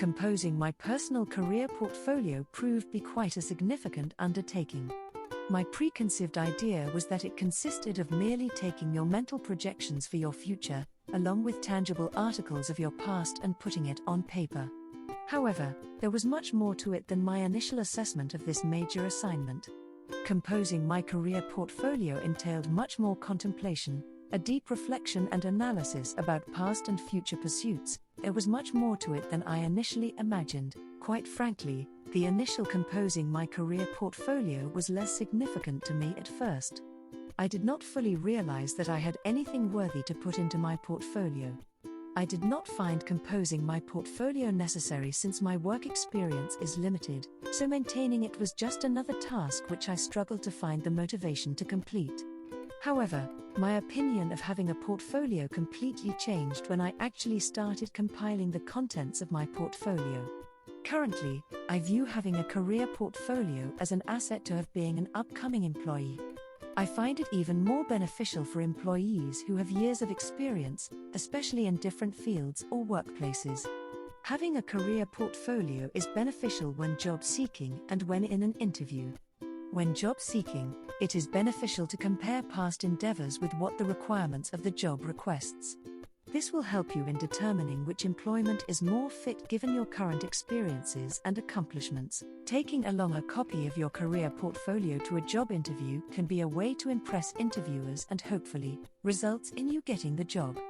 Composing my personal career portfolio proved to be quite a significant undertaking. My preconceived idea was that it consisted of merely taking your mental projections for your future, along with tangible articles of your past and putting it on paper. However, there was much more to it than my initial assessment of this major assignment. Composing my career portfolio entailed much more contemplation, a deep reflection and analysis about past and future pursuits. There was much more to it than I initially imagined. Quite frankly, the initial composing my career portfolio was less significant to me at first. I did not fully realize that I had anything worthy to put into my portfolio. I did not find composing my portfolio necessary since my work experience is limited, so maintaining it was just another task which I struggled to find the motivation to complete. However, my opinion of having a portfolio completely changed when I actually started compiling the contents of my portfolio. Currently, I view having a career portfolio as an asset to have being an upcoming employee. I find it even more beneficial for employees who have years of experience, especially in different fields or workplaces. Having a career portfolio is beneficial when job seeking and when in an interview. When job seeking, it is beneficial to compare past endeavors with what the requirements of the job requests. This will help you in determining which employment is more fit given your current experiences and accomplishments. Taking along a copy of your career portfolio to a job interview can be a way to impress interviewers and hopefully results in you getting the job.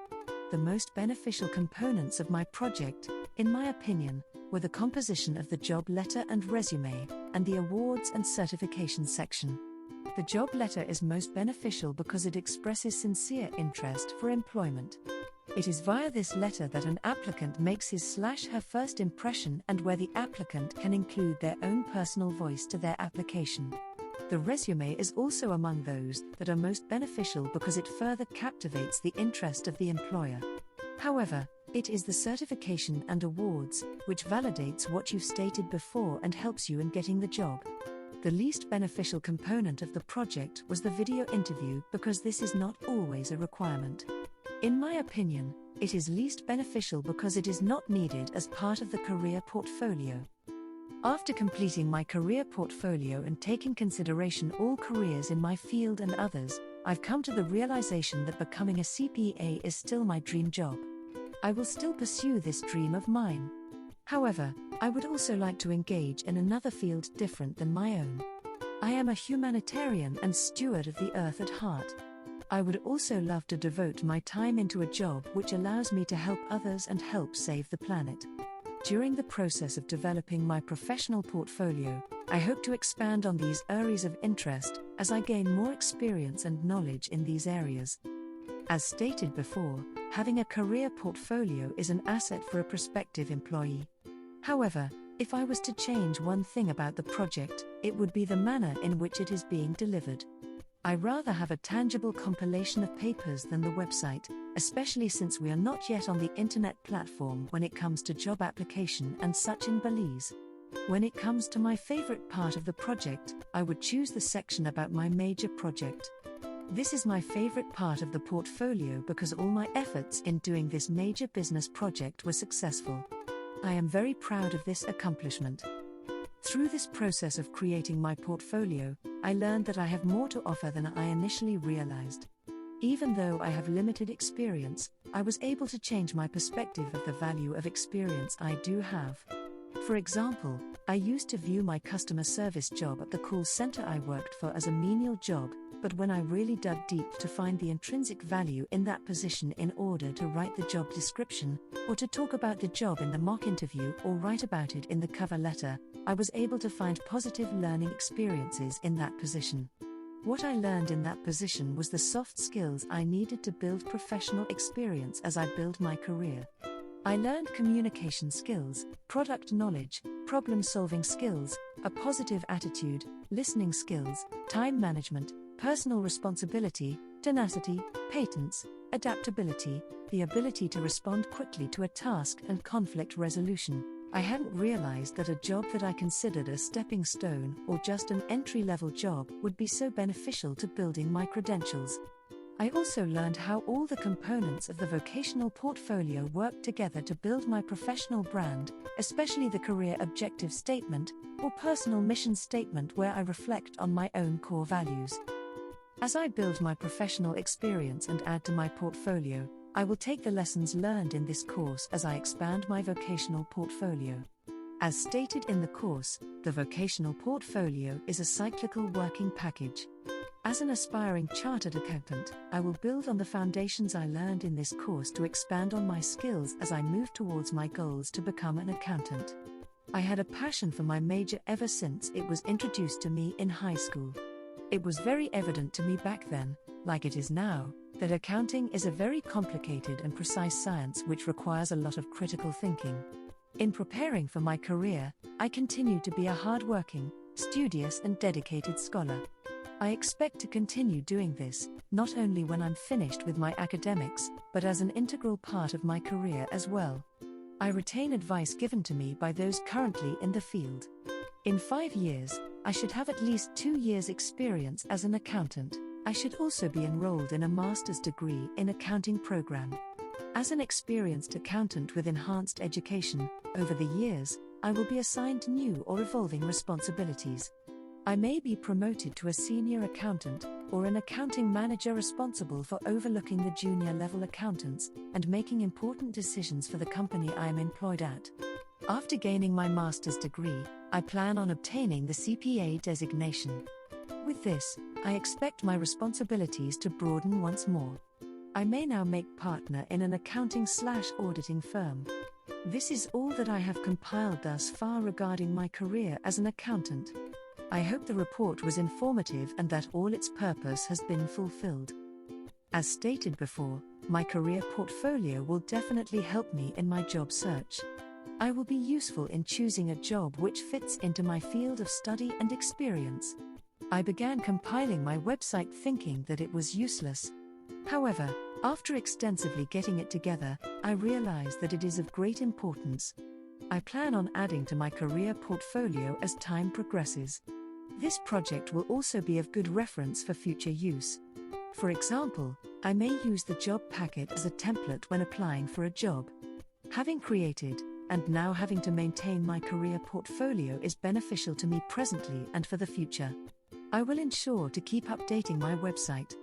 The most beneficial components of my project, in my opinion, were the composition of the job letter and resume, and the awards and certification section. The job letter is most beneficial because it expresses sincere interest for employment. It is via this letter that an applicant makes his/her first impression and where the applicant can include their own personal voice to their application. The resume is also among those that are most beneficial because it further captivates the interest of the employer. However, it is the certification and awards, which validates what you've stated before and helps you in getting the job. The least beneficial component of the project was the video interview because this is not always a requirement. In my opinion, it is least beneficial because it is not needed as part of the career portfolio. After completing my career portfolio and taking consideration all careers in my field and others, I've come to the realization that becoming a CPA is still my dream job. I will still pursue this dream of mine. However, I would also like to engage in another field different than my own. I am a humanitarian and steward of the earth at heart. I would also love to devote my time into a job which allows me to help others and help save the planet. During the process of developing my professional portfolio, I hope to expand on these areas of interest as I gain more experience and knowledge in these areas. As stated before, having a career portfolio is an asset for a prospective employee. However, if I was to change one thing about the project, it would be the manner in which it is being delivered. I rather have a tangible compilation of papers than the website, especially since we are not yet on the internet platform when it comes to job application and such in Belize. When it comes to my favorite part of the project, I would choose the section about my major project. This is my favorite part of the portfolio because all my efforts in doing this major business project were successful. I am very proud of this accomplishment. Through this process of creating my portfolio, I learned that I have more to offer than I initially realized. Even though I have limited experience, I was able to change my perspective of the value of experience I do have. For example, I used to view my customer service job at the call center I worked for as a menial job, but when I really dug deep to find the intrinsic value in that position in order to write the job description, or to talk about the job in the mock interview or write about it in the cover letter, I was able to find positive learning experiences in that position. What I learned in that position was the soft skills I needed to build professional experience as I build my career. I learned communication skills, product knowledge, problem-solving skills, a positive attitude, listening skills, time management, personal responsibility, tenacity, patience, adaptability, the ability to respond quickly to a task and conflict resolution. I hadn't realized that a job that I considered a stepping stone or just an entry-level job would be so beneficial to building my credentials. I also learned how all the components of the vocational portfolio work together to build my professional brand, especially the career objective statement or personal mission statement, where I reflect on my own core values. As I build my professional experience and add to my portfolio, I will take the lessons learned in this course as I expand my vocational portfolio. As stated in the course, the vocational portfolio is a cyclical working package. As an aspiring chartered accountant, I will build on the foundations I learned in this course to expand on my skills as I move towards my goals to become an accountant. I had a passion for my major ever since it was introduced to me in high school. It was very evident to me back then, like it is now, that accounting is a very complicated and precise science which requires a lot of critical thinking. In preparing for my career, I continue to be a hard-working, studious and dedicated scholar. I expect to continue doing this, not only when I'm finished with my academics, but as an integral part of my career as well. I retain advice given to me by those currently in the field. In 5 years, I should have at least 2 years' experience as an accountant. I should also be enrolled in a master's degree in accounting program. As an experienced accountant with enhanced education, over the years, I will be assigned new or evolving responsibilities. I may be promoted to a senior accountant, or an accounting manager responsible for overlooking the junior level accountants, and making important decisions for the company I am employed at. After gaining my master's degree, I plan on obtaining the CPA designation. With this, I expect my responsibilities to broaden once more. I may now make partner in an accounting/auditing firm. This is all that I have compiled thus far regarding my career as an accountant. I hope the report was informative and that all its purpose has been fulfilled. As stated before, my career portfolio will definitely help me in my job search. I will be useful in choosing a job which fits into my field of study and experience. I began compiling my website thinking that it was useless. However, after extensively getting it together, I realized that it is of great importance. I plan on adding to my career portfolio as time progresses. This project will also be of good reference for future use. For example, I may use the job packet as a template when applying for a job. Having created, and now having to maintain my career portfolio is beneficial to me presently and for the future. I will ensure to keep updating my website.